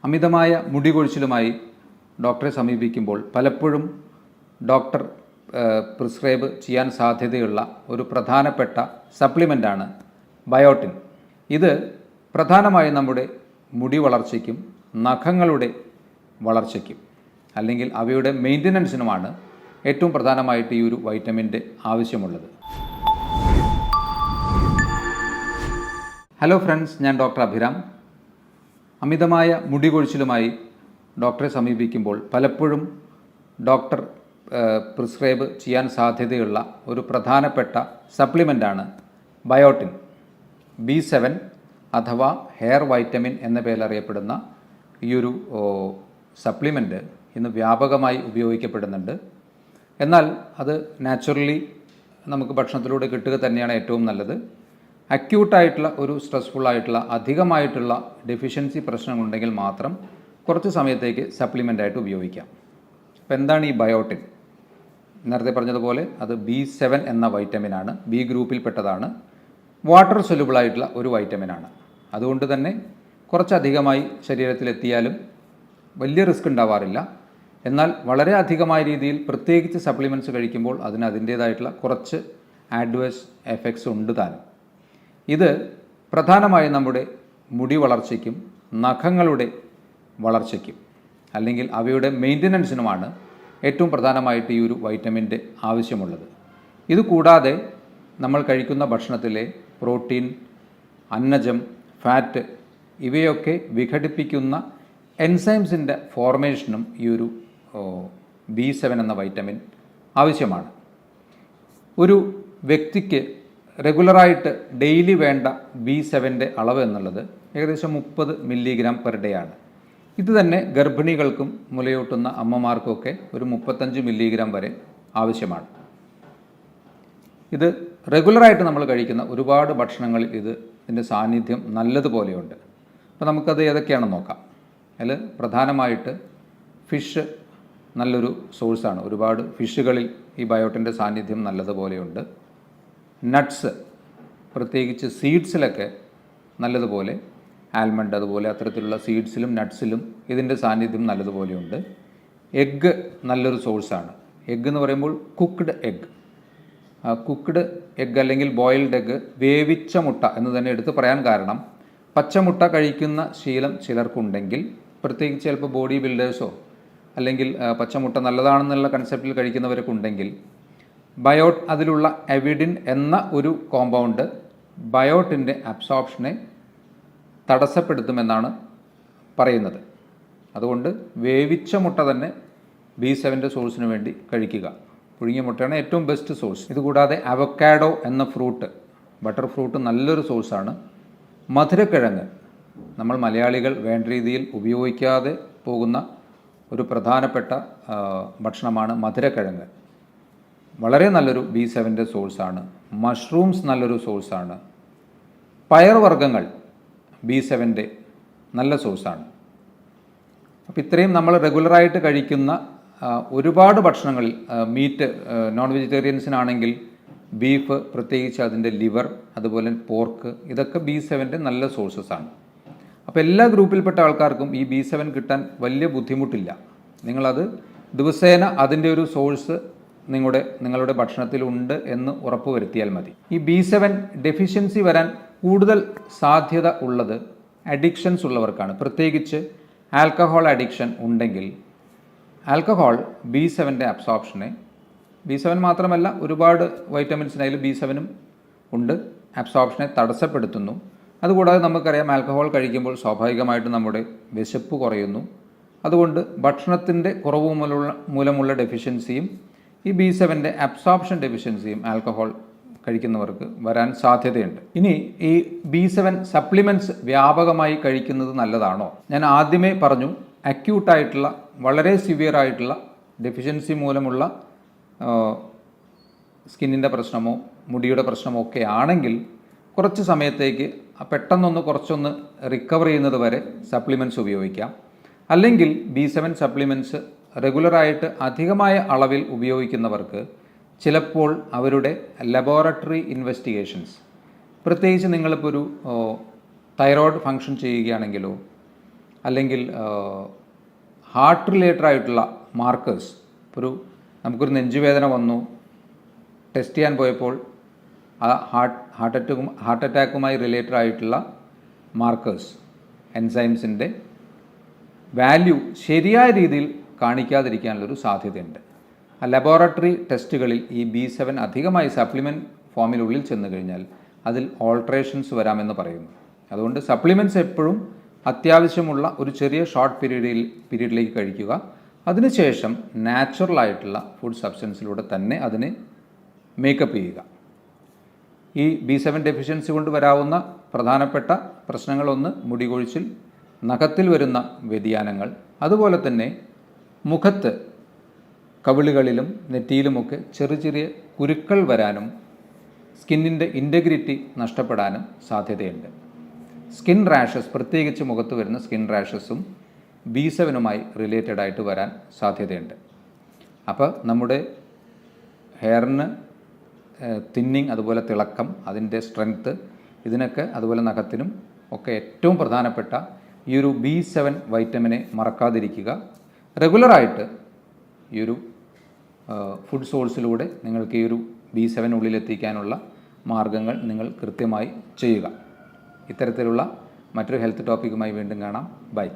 അമിതമായ മുടി കൊഴിച്ചിലുമായി ഡോക്ടറെ സമീപിക്കുമ്പോൾ പലപ്പോഴും ഡോക്ടർ പ്രിസ്ക്രൈബ് ചെയ്യാൻ സാധ്യതയുള്ള ഒരു പ്രധാനപ്പെട്ട സപ്ലിമെൻ്റാണ് ബയോട്ടിൻ. ഇത് പ്രധാനമായും നമ്മുടെ മുടി വളർച്ചയ്ക്കും നഖങ്ങളുടെ വളർച്ചയ്ക്കും അല്ലെങ്കിൽ അവയുടെ മെയിൻ്റനൻസിനുമാണ് ഏറ്റവും പ്രധാനമായിട്ട് ഈ ഒരു വൈറ്റമിൻ്റെ ആവശ്യമുള്ളത്. ഹലോ ഫ്രണ്ട്സ്, ഞാൻ ഡോക്ടർ അഭിരാം. അമിതമായ മുടി കൊഴിച്ചിലുമായി ഡോക്ടറെ സമീപിക്കുമ്പോൾ പലപ്പോഴും ഡോക്ടർ പ്രിസ്ക്രൈബ് ചെയ്യാൻ സാധ്യതയുള്ള ഒരു പ്രധാനപ്പെട്ട സപ്ലിമെൻ്റാണ് ബയോട്ടിൻ. B7 അഥവാ ഹെയർ വൈറ്റമിൻ എന്ന പേരിലറിയപ്പെടുന്ന ഈ ഒരു സപ്ലിമെൻ്റ് ഇന്ന് വ്യാപകമായി ഉപയോഗിക്കപ്പെടുന്നുണ്ട്. എന്നാൽ അത് നാച്ചുറലി നമുക്ക് ഭക്ഷണത്തിലൂടെ കിട്ടുക തന്നെയാണ് ഏറ്റവും നല്ലത്. അക്യൂട്ടായിട്ടുള്ള ഒരു സ്ട്രെസ്ഫുള്ളായിട്ടുള്ള അധികമായിട്ടുള്ള ഡെഫിഷ്യൻസി പ്രശ്നങ്ങളുണ്ടെങ്കിൽ മാത്രം കുറച്ച് സമയത്തേക്ക് സപ്ലിമെൻ്റായിട്ട് ഉപയോഗിക്കാം. അപ്പോൾ എന്താണ് ഈ ബയോട്ടിൻ? നേരത്തെ പറഞ്ഞതുപോലെ അത് B7 എന്ന വൈറ്റമിനാണ്. ബി ഗ്രൂപ്പിൽപ്പെട്ടതാണ്. വാട്ടർ സൊല്യൂബിളായിട്ടുള്ള ഒരു വൈറ്റമിനാണ്. അതുകൊണ്ട് തന്നെ കുറച്ചധികമായി ശരീരത്തിലെത്തിയാലും വലിയ റിസ്ക് ഉണ്ടാവാറില്ല. എന്നാൽ വളരെ അധികമായ രീതിയിൽ പ്രത്യേകിച്ച് സപ്ലിമെൻറ്റ്സ് കഴിക്കുമ്പോൾ അതിന് അതിൻ്റേതായിട്ടുള്ള കുറച്ച് ആഡ്വേഴ്സ് എഫക്ട്സ് ഉണ്ട് താനും. ഇത് പ്രധാനമായും നമ്മുടെ മുടി വളർച്ചയ്ക്കും നഖങ്ങളുടെ വളർച്ചയ്ക്കും അല്ലെങ്കിൽ അവയുടെ മെയിൻ്റനൻസിനുമാണ് ഏറ്റവും പ്രധാനമായിട്ട് ഈ ഒരു വൈറ്റമിൻ്റെ ആവശ്യമുള്ളത്. ഇതുകൂടാതെ നമ്മൾ കഴിക്കുന്ന ഭക്ഷണത്തിലെ പ്രോട്ടീൻ, അന്നജം, ഫാറ്റ് ഇവയൊക്കെ വിഘടിപ്പിക്കുന്ന എൻസൈംസിൻ്റെ ഫോർമേഷനും ഈ ഒരു B7 എന്ന വൈറ്റമിൻ ആവശ്യമാണ്. ഒരു വ്യക്തിക്ക് റെഗുലറായിട്ട് ഡെയിലി വേണ്ട B7ൻ്റെ അളവ് എന്നുള്ളത് ഏകദേശം 30 മില്ലിഗ്രാം പെർ ഡേ ആണ്. ഇത് തന്നെ ഗർഭിണികൾക്കും മുലയൂട്ടുന്ന അമ്മമാർക്കൊക്കെ ഒരു 35 മില്ലിഗ്രാം വരെ ആവശ്യമാണ്. ഇത് റെഗുലറായിട്ട് നമ്മൾ കഴിക്കുന്ന ഒരുപാട് ഭക്ഷണങ്ങളിൽ ഇതിൻ്റെ സാന്നിധ്യം നല്ലതുപോലെയുണ്ട്. അപ്പോൾ നമുക്കത് ഏതൊക്കെയാണെന്ന് നോക്കാം. അതിൽ പ്രധാനമായിട്ട് ഫിഷ് നല്ലൊരു സോഴ്സാണ്. ഒരുപാട് ഫിഷുകളിൽ ഈ ബയോട്ടിൻ്റെ സാന്നിധ്യം നല്ലതുപോലെയുണ്ട്. നട്ട്സ്, പ്രത്യേകിച്ച് സീഡ്സിലൊക്കെ നല്ലതുപോലെ, ആൽമണ്ട് അതുപോലെ അത്തരത്തിലുള്ള സീഡ്സിലും നട്ട്സിലും ഇതിൻ്റെ സാന്നിധ്യം നല്ലതുപോലെയുണ്ട്. എഗ്ഗ് നല്ലൊരു സോഴ്സാണ്. എഗ്ഗ് എന്ന് പറയുമ്പോൾ കുക്ക്ഡ് എഗ്ഗ് അല്ലെങ്കിൽ ബോയിൽഡ് എഗ്ഗ്, വേവിച്ച മുട്ട എന്ന് തന്നെ എടുത്ത് പറയാൻ കാരണം പച്ചമുട്ട കഴിക്കുന്ന ശീലം ചിലർക്കുണ്ടെങ്കിൽ, പ്രത്യേകിച്ച് ചിലപ്പോൾ ബോഡി ബിൽഡേഴ്സോ അല്ലെങ്കിൽ പച്ചമുട്ട നല്ലതാണെന്നുള്ള കൺസെപ്റ്റിൽ കഴിക്കുന്നവരൊക്കെ ഉണ്ടെങ്കിൽ അതിലുള്ള എവിഡിൻ എന്ന ഒരു കോമ്പൗണ്ട് ബയോട്ടിൻ്റെ അബ്സോർപ്ഷനെ തടസ്സപ്പെടുത്തുമെന്നാണ് പറയുന്നത്. അതുകൊണ്ട് വേവിച്ച മുട്ട തന്നെ B7ൻ്റെ സോഴ്സിന് വേണ്ടി കഴിക്കുക. പുഴുങ്ങിയ മുട്ടയാണ് ഏറ്റവും ബെസ്റ്റ് സോഴ്സ്. ഇതുകൂടാതെ അവക്കാഡോ എന്ന ഫ്രൂട്ട്, ബട്ടർ ഫ്രൂട്ട് നല്ലൊരു സോഴ്സാണ്. മധുരക്കിഴങ്ങ്, നമ്മൾ മലയാളികൾ വേണ്ട രീതിയിൽ ഉപയോഗിക്കാതെ പോകുന്ന ഒരു പ്രധാനപ്പെട്ട ഭക്ഷണമാണ് മധുരക്കിഴങ്ങ്. വളരെ നല്ലൊരു B7ൻ്റെ സോഴ്സാണ്. മഷ്റൂംസ് നല്ലൊരു സോഴ്സാണ്. പയർവർഗ്ഗങ്ങൾ B7ൻ്റെ നല്ല സോഴ്സാണ്. അപ്പോൾ ഇത്രയും നമ്മൾ റെഗുലറായിട്ട് കഴിക്കുന്ന ഒരുപാട് ഭക്ഷണങ്ങളിൽ, മീറ്റ്, നോൺ വെജിറ്റേറിയൻസിനാണെങ്കിൽ ബീഫ്, പ്രത്യേകിച്ച് അതിൻ്റെ ലിവർ, അതുപോലെ പോർക്ക്, ഇതൊക്കെ B7ൻ്റെ നല്ല സോഴ്സസാണ്. അപ്പോൾ എല്ലാ ഗ്രൂപ്പിൽപ്പെട്ട ആൾക്കാർക്കും ഈ B7 കിട്ടാൻ വലിയ ബുദ്ധിമുട്ടില്ല. നിങ്ങളത് ദിവസേന അതിൻ്റെ ഒരു സോഴ്സ് നിങ്ങളുടെ ഭക്ഷണത്തിലുണ്ട് എന്ന് ഉറപ്പ് വരുത്തിയാൽ മതി. ഈ B7 ഡെഫിഷ്യൻസി വരാൻ കൂടുതൽ സാധ്യത ഉള്ളത് അഡിക്ഷൻസ് ഉള്ളവർക്കാണ്. പ്രത്യേകിച്ച് ആൽക്കഹോൾ അഡിക്ഷൻ ഉണ്ടെങ്കിൽ ആൽക്കഹോൾ B7ൻ്റെ അബ്സോർപ്ഷനെ, B7 മാത്രമല്ല ഒരുപാട് വൈറ്റമിൻസിനായാലും B7ഉം ഉണ്ട്, അബ്സോർപ്ഷനെ തടസ്സപ്പെടുത്തുന്നു. അതുകൂടാതെ നമുക്കറിയാം ആൽക്കഹോൾ കഴിക്കുമ്പോൾ സ്വാഭാവികമായിട്ടും നമ്മുടെ വിശപ്പ് കുറയുന്നു. അതുകൊണ്ട് ഭക്ഷണത്തിൻ്റെ കുറവ് മൂലമുള്ള ഡെഫിഷ്യൻസിയും ഈ B7ൻ്റെ അബ്സോർപ്ഷൻ ഡെഫിഷ്യൻസിയും ആൽക്കഹോൾ കഴിക്കുന്നവർക്ക് വരാൻ സാധ്യതയുണ്ട്. ഇനി ഈ B7 സപ്ലിമെൻറ്റ്സ് വ്യാപകമായി കഴിക്കുന്നത് നല്ലതാണോ? ഞാൻ ആദ്യമേ പറഞ്ഞു, അക്യൂട്ടായിട്ടുള്ള വളരെ സിവിയർ ആയിട്ടുള്ള ഡെഫിഷ്യൻസി മൂലമുള്ള സ്കിന്നിൻ്റെ പ്രശ്നമോ മുടിയുടെ പ്രശ്നമോ ഒക്കെ ആണെങ്കിൽ കുറച്ച് സമയത്തേക്ക് കുറച്ചൊന്ന് റിക്കവർ ചെയ്യുന്നത് വരെ സപ്ലിമെൻറ്റ്സ് ഉപയോഗിക്കാം. അല്ലെങ്കിൽ B7 സപ്ലിമെൻറ്റ്സ് റെഗുലറായിട്ട് അധികമായ അളവിൽ ഉപയോഗിക്കുന്നവർക്ക് ചിലപ്പോൾ അവരുടെ ലബോറട്ടറി ഇൻവെസ്റ്റിഗേഷൻസ്, പ്രത്യേകിച്ച് നിങ്ങളിപ്പോൾ ഒരു തൈറോയ്ഡ് ഫങ്ഷൻ ചെയ്യുകയാണെങ്കിലോ അല്ലെങ്കിൽ ഹാർട്ട് റിലേറ്റഡ് ആയിട്ടുള്ള മാർക്കേഴ്സ്, നമുക്കൊരു നെഞ്ചുവേദന വന്നു, ടെസ്റ്റ് ചെയ്യാൻ പോയപ്പോൾ ആ ഹാർട്ട് അറ്റാക്കുമായി റിലേറ്റഡ് ആയിട്ടുള്ള മാർക്കേഴ്സ്, എൻസൈംസിൻ്റെ വാല്യൂ ശരിയായ രീതിയിൽ കാണിക്കാതിരിക്കാനുള്ളൊരു സാധ്യതയുണ്ട്. ലബോറട്ടറി ടെസ്റ്റുകളിൽ ഈ B7 അധികമായി സപ്ലിമെൻറ്റ് ഫോമിനുള്ളിൽ ചെന്ന് കഴിഞ്ഞാൽ അതിൽ ഓൾട്രേഷൻസ് വരാമെന്ന് പറയുന്നു. അതുകൊണ്ട് സപ്ലിമെൻറ്റ്സ് എപ്പോഴും അത്യാവശ്യമുള്ള ഒരു ചെറിയ ഷോർട്ട് പീരീഡിലേക്ക് കഴിക്കുക. അതിനുശേഷം നാച്ചുറലായിട്ടുള്ള ഫുഡ് സബ്സ്റ്റൻസിലൂടെ തന്നെ അതിനെ മേക്കപ്പ് ചെയ്യുക. ഈ B7 ഡെഫിഷ്യൻസി കൊണ്ട് വരാവുന്ന പ്രധാനപ്പെട്ട പ്രശ്നങ്ങളൊന്ന് മുടി കൊഴിച്ചിൽ, നഖത്തിൽ വരുന്ന വ്യതിയാനങ്ങൾ, അതുപോലെ തന്നെ മുഖത്ത് കവിളുകളിലും നെറ്റിയിലുമൊക്കെ ചെറിയ കുരുക്കൾ വരാനും സ്കിന്നിൻ്റെ ഇൻറ്റഗ്രിറ്റി നഷ്ടപ്പെടാനും സാധ്യതയുണ്ട്. സ്കിൻ റാഷസ്, പ്രത്യേകിച്ച് മുഖത്ത് വരുന്ന സ്കിൻ റാഷസും B7മായി റിലേറ്റഡ് ആയിട്ട് വരാൻ സാധ്യതയുണ്ട്. അപ്പോൾ നമ്മുടെ ഹെയറിന് തിന്നിങ്, അതുപോലെ തിളക്കം, അതിൻ്റെ സ്ട്രെങ്ത്ത്, ഇതിനൊക്കെ അതുപോലെ നഖത്തിനും ഒക്കെ ഏറ്റവും പ്രധാനപ്പെട്ട ഈ ഒരു B7 വൈറ്റമിനെ മറക്കാതിരിക്കുക. റെഗുലറായിട്ട് ഈ ഒരു ഫുഡ് സോഴ്സിലൂടെ നിങ്ങൾക്ക് ഈ ഒരു B7 ഉള്ളിലെത്തിക്കാനുള്ള മാർഗങ്ങൾ നിങ്ങൾ കൃത്യമായി ചെയ്യുക. ഇത്തരത്തിലുള്ള മറ്റൊരു ഹെൽത്ത് ടോപ്പിക്കുമായി വീണ്ടും കാണാം. ബൈ.